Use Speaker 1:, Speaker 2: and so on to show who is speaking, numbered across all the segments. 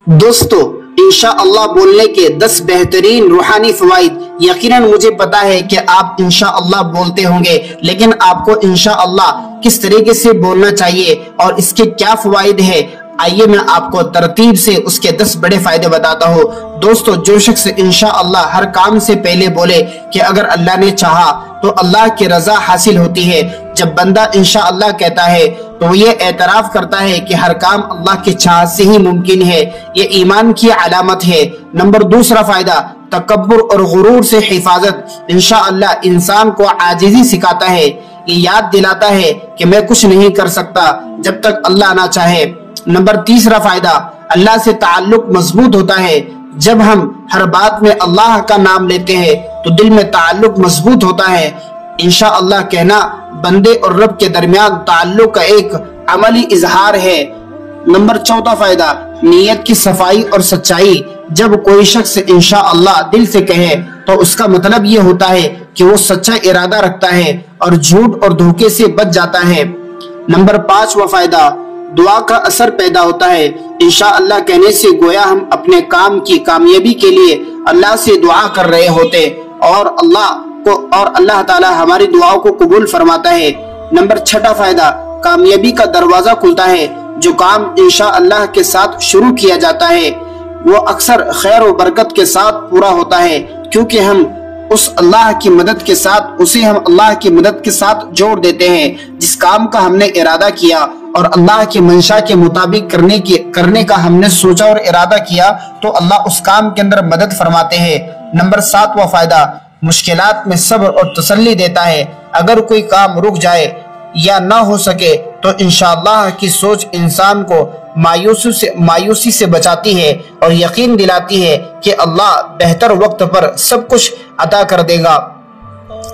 Speaker 1: दोस्तों, इंशाअल्लाह बोलने के 10 बेहतरीन रूहानी फवाइद। यकीनन मुझे पता है कि आप इंशाअल्लाह बोलते होंगे, लेकिन आपको इंशाअल्लाह किस तरीके से बोलना चाहिए और इसके क्या फवाइद है, आइए मैं आपको तरतीब से उसके 10 बड़े फायदे बताता हूँ। दोस्तों, जो शख्स इंशाअल्लाह हर काम से पहले बोले कि अगर अल्लाह ने चाहा तो अल्लाह की रजा हासिल होती है। जब बंदा इंशाअल्लाह कहता है तो ये एतराफ करता है कि हर काम अल्लाह की चाह से ही मुमकिन है। ये ईमान की अलामत है। नंबर दूसरा फायदा, तकब्बुर और गुरूर से हिफाजत। इंशाअल्लाह इंसान को आजिज़ी सिखाता है। ये याद दिलाता है कि मैं कुछ नहीं कर सकता जब तक अल्लाह ना चाहे। नंबर तीसरा फायदा, अल्लाह से ताल्लुक मजबूत होता है। जब हम हर बात में अल्लाह का नाम लेते हैं तो दिल में ताल्लुक मजबूत होता है। इंशाअल्लाह कहना बंदे और रब के दरमियान ताल्लुक का एक अमली इजहार है। नंबर चौथा फायदा, नीयत की सफाई और सच्चाई। जब कोई शख्स इंशाअल्लाह दिल से कहे तो उसका मतलब ये होता है कि वो सच्चा इरादा रखता है और झूठ और धोखे से बच जाता है। नंबर पांचवा फायदा, दुआ का असर पैदा होता है। इंशाअल्लाह कहने से गोया हम अपने काम की कामयाबी के लिए अल्लाह से दुआ कर रहे होते और अल्लाह ताला हमारी दुआओं को कबूल फरमाता है। नंबर छठा फायदा, कामयाबी का दरवाजा खुलता है। जो काम इंशाअल्लाह के साथ शुरू किया जाता है वो अक्सर खैर और बरकत के साथ पूरा होता है, क्योंकि हम उसे अल्लाह की मदद के साथ जोड़ देते हैं। जिस काम का हमने इरादा किया और अल्लाह की मंशा के मुताबिक करने का हमने सोचा और इरादा किया तो अल्लाह उस काम के अंदर मदद फरमाते हैं। नंबर सातवां फायदा, मुश्किलात में सब्र और तसल्ली देता है। अगर कोई काम रुक जाए या ना हो सके तो इंशाअल्लाह की सोच इंसान को मायूसी से बचाती है और यकीन दिलाती है कि अल्लाह बेहतर वक्त पर सब कुछ अता कर देगा।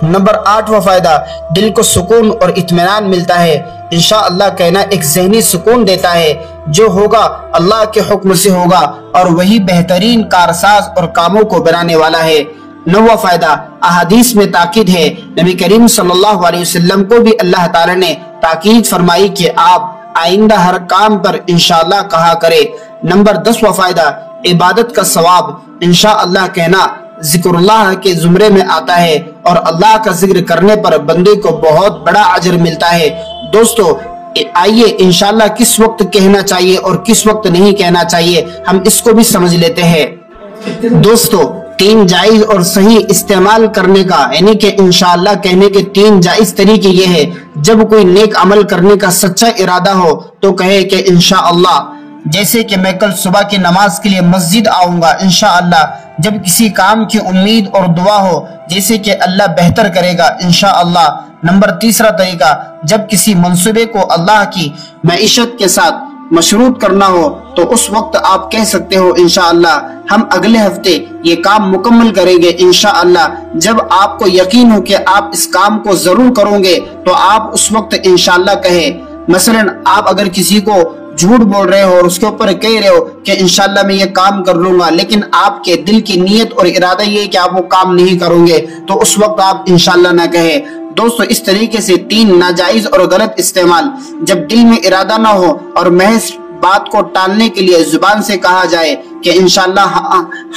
Speaker 1: नंबर आठवां फायदा, दिल को सुकून और इत्मीनान मिलता है। इंशाअल्लाह कहना एक ज़हनी सुकून देता है। जो होगा अल्लाह के हुक्म से होगा और वही बेहतरीन कारसाज और कामों को बनाने वाला है। नौवां फायदा, अहादीस में ताकीद है। नबी करीम सल्लल्लाहु अलैहि वसल्लम को भी अल्लाह ताला ने ताकीद फरमाई कि आप आइंदा हर काम पर इंशाअल्लाह कहा करे। नंबर 10वां फायदा, इबादत का सवाब। इंशाअल्लाह कहना जिक्रुल्लाह के जुमरे में आता है और अल्लाह का जिक्र करने पर बंदे को बहुत बड़ा अजर मिलता है। दोस्तों, आइए इंशाअल्लाह किस वक्त कहना चाहिए और किस वक्त नहीं कहना चाहिए हम इसको भी समझ लेते हैं। दोस्तों, 3 जायज और सही इस्तेमाल करने का यानी कि इंशाअल्लाह कहने के 3 जायज तरीके ये है। जब कोई नेक अमल करने का सच्चा इरादा हो तो कहे कि इंशाअल्लाह, जैसे कि मैं कल सुबह की नमाज के लिए मस्जिद आऊंगा इंशाअल्लाह। जब किसी काम की उम्मीद और दुआ हो जैसे कि अल्लाह बेहतर करेगा इंशाअल्लाह। नंबर तीसरा तरीका, जब किसी मंसूबे को अल्लाह की मईशत के साथ मशरूत करना हो तो उस वक्त आप कह सकते हो इंशाअल्लाह हम अगले हफ्ते ये काम मुकम्मल करेंगे इंशाअल्लाह। जब आपको यकीन हो कि आप इस काम को जरूर करोगे तो आप उस वक्त इंशाअल्लाह कहें। मसलन आप अगर किसी को झूठ बोल रहे हो और उसके ऊपर कह रहे हो कि इंशाअल्लाह मैं ये काम कर लूंगा, लेकिन आपके दिल की नीयत और इरादा ये है कि आप वो काम नहीं करोगे, तो उस वक्त आप इंशाअल्लाह ना कहे। दोस्तों, इस तरीके से 3 नाजायज और गलत इस्तेमाल, जब दिल में इरादा ना हो और महज बात को टालने के लिए जुबान से कहा जाए कि इंशाअल्लाह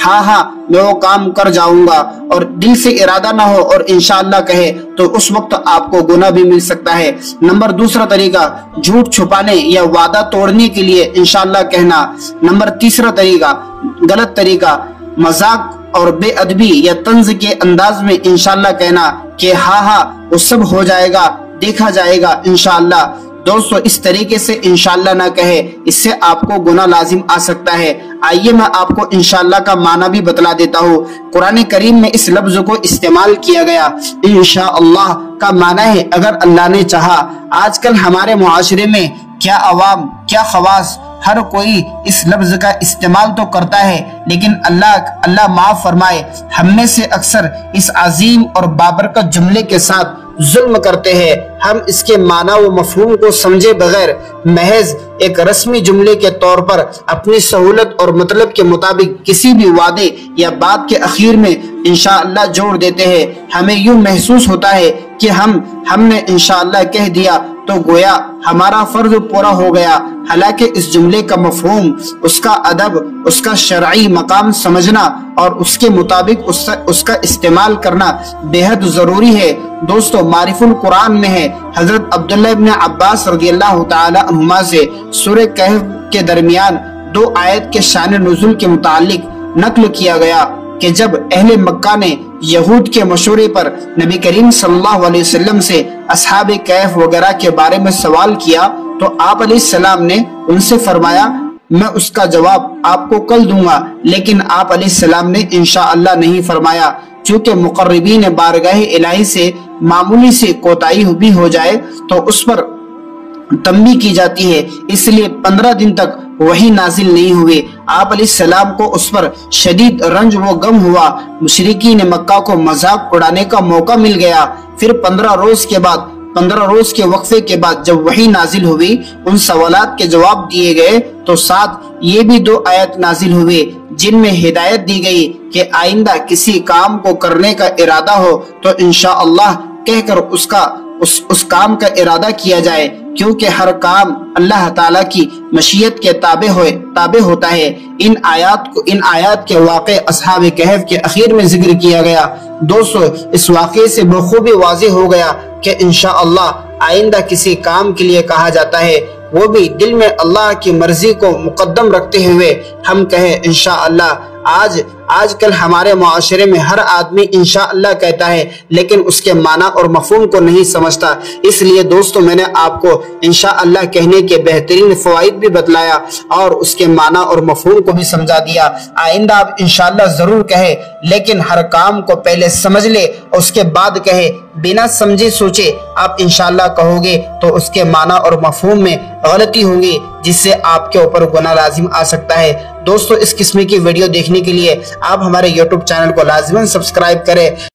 Speaker 1: हाँ मैं वो काम कर जाऊंगा और दिल से इरादा ना हो और इंशाअल्लाह कहे तो उस वक्त आपको गुनाह भी मिल सकता है। नंबर दूसरा तरीका, झूठ छुपाने या वादा तोड़ने के लिए इंशाअल्लाह कहना। नंबर तीसरा तरीका, गलत तरीका, मजाक और बेअदबी या तंज के अंदाज में इंशाअल्लाह कहना कि हाँ वो सब हो जाएगा, देखा जाएगा इंशाअल्लाह। दोस्तों, इस तरीके से इंशाअल्लाह ना कहे, इससे आपको गुनाह लाजिम आ सकता है। आइए मैं आपको इंशाअल्लाह का माना भी बतला देता हूँ। कुरान करीम में इस लफ्ज को इस्तेमाल किया गया। इंशाअल्लाह का माना है अगर अल्लाह ने चाहा। आजकल हमारे मुआशरे में क्या अवाम क्या खवास हर कोई इस लफ्ज का इस्तेमाल तो करता है, लेकिन अल्लाह माफ फरमाए, हम में से अक्सर इस अजीम और बाबरकत जुमले के साथ जुल्म करते हैं। हम इसके माना व मफहूम को समझे बगैर महज एक रस्मी जुमले के तौर पर अपनी सहूलत और मतलब के मुताबिक किसी भी वादे या बात के आखिर में इंशाअल्लाह जोड़ देते हैं। हमें यूं महसूस होता है कि हमने इंशाअल्लाह कह दिया تو گویا ہمارا فرض پورا ہو گیا۔ حالانکہ اس جملے کا مفہوم، اس کا ادب، اس کا شرعی مقام سمجھنا اور اس کے مطابق اس کا استعمال کرنا بے حد ضروری ہے۔ دوستو، معرف القرآن میں ہے، حضرت عبداللہ ابن عباس رضی اللہ تعالی عنہما سے سورہ کہف کے درمیان 2 آیت کے شان نزول کے متعلق نقل کیا گیا کہ جب اہل مکہ نے یہود کے مشورے پر نبی کریم صلی اللہ علیہ وسلم سے اصحاب کہف وغیرہ کے بارے میں سوال کیا تو آپ علیہ السلام نے ان سے فرمایا میں اس کا جواب آپ کو کل دوں گا، لیکن آپ علیہ السلام نے انشاءاللہ نہیں فرمایا۔ چونکہ مقربین بارگاہ الہی سے معمولی سے کوتاہی بھی ہو جائے تو اس پر تنبیہ کی جاتی ہے، اس لیے 15 دن تک وحی نازل نہیں ہوئے۔ آپ علیہ السلام کو اس پر شدید رنج و غم ہوا، مشرکین مکہ کو مذاق اڑانے کا موقع مل گیا۔ پھر 15 روز کے وقفے کے بعد جب وحی نازل ہوئی، ان سوالات کے جواب دیے گئے تو ساتھ یہ بھی 2 آیت نازل ہوئے جن میں ہدایت دی گئی کہ آئندہ کسی کام کو کرنے کا ارادہ ہو تو انشاءاللہ کہہ کر اس کام کا ارادہ کیا جائے، کیونکہ ہر کام اللہ تعالیٰ کی مشیت کے تابع ہوتا ہے۔ ان آیات کے واقع اصحاب کہف کے اخیر میں ذکر کیا گیا۔ دوستو، اس واقعے سے بخوبی واضح ہو گیا کہ انشاءاللہ آئندہ کسی کام کے لیے کہا جاتا ہے، وہ بھی دل میں اللہ کی مرضی کو مقدم رکھتے ہوئے ہم کہیں انشاءاللہ۔ آج کل ہمارے معاشرے میں ہر آدمی انشاءاللہ کہتا ہے لیکن اس کے معنی اور مفہوم کو نہیں سمجھتا۔ اس لیے دوستو، میں نے آپ کو انشاءاللہ کہنے کے بہترین فوائد بھی بتلایا اور اس کے معنی اور مفہوم کو بھی سمجھا دیا۔ آئندہ آپ انشاءاللہ ضرور کہیں، لیکن ہر کام کو پہلے سمجھ لے اور اس کے بعد کہے۔ بنا سمجھے سوچے آپ انشاءاللہ کہو گے تو اس کے معنی اور مفہوم میں غلطی ہوگی، جس سے آپ کے اوپر گناہ لازم آ سکتا ہے۔ دوستو، اس قسم کی ویڈیو دیکھنے کے لیے آپ ہمارے یوٹیوب چینل کو لازماً سبسکرائب کریں۔